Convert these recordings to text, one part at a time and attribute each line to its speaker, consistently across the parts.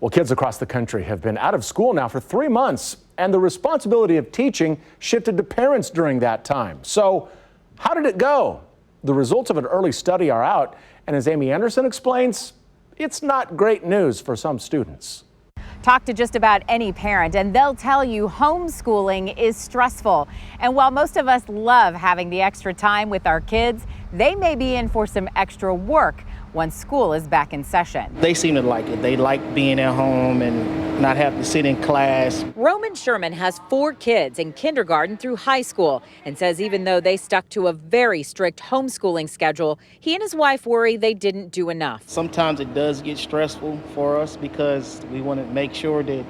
Speaker 1: Well, kids across the country have been out of school now for 3 months, and the responsibility of teaching shifted to parents during that time. So how did it go? The results of an early study are out, and as Amy Anderson explains, it's not great news for some students.
Speaker 2: Talk to just about any parent and they'll tell you homeschooling is stressful. And while most of us love having the extra time with our kids, they may be in for some extra work once school is back in session.
Speaker 3: They seem to like it. They like being at home and not having to sit in class.
Speaker 2: Roman Sherman has 4 kids in kindergarten through high school and says even though they stuck to a very strict homeschooling schedule, he and his wife worry they didn't do enough.
Speaker 3: Sometimes it does get stressful for us because we want to make sure that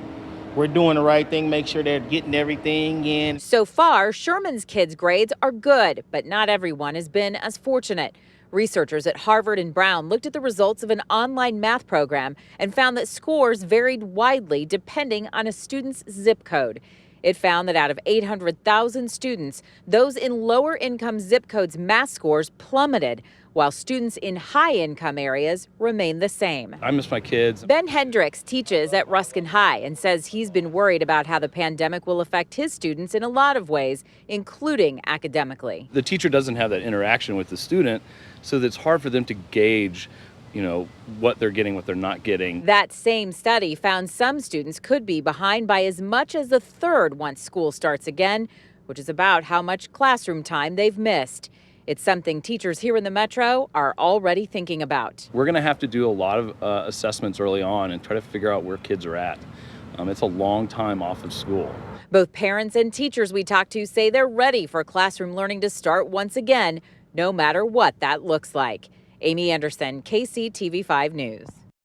Speaker 3: we're doing the right thing, make sure they're getting everything in.
Speaker 2: So far, Sherman's kids' grades are good, but not everyone has been as fortunate. Researchers at Harvard and Brown looked at the results of an online math program and found that scores varied widely depending on a student's zip code. It found that out of 800,000 students, those in lower income zip codes' math scores plummeted, while students in high income areas remained the same.
Speaker 4: I miss my kids.
Speaker 2: Ben Hendricks teaches at Ruskin High and says he's been worried about how the pandemic will affect his students in a lot of ways, including academically.
Speaker 4: The teacher doesn't have that interaction with the student, so that it's hard for them to gauge, what they're getting, what they're not getting.
Speaker 2: That same study found some students could be behind by as much as a third once school starts again, which is about how much classroom time they've missed. It's something teachers here in the Metro are already thinking about.
Speaker 4: We're going to have to do a lot of assessments early on and try to figure out where kids are at. It's a long time off of school.
Speaker 2: Both parents and teachers we talked to say they're ready for classroom learning to start once again, no matter what that looks like. Amy Anderson, KCTV5 News.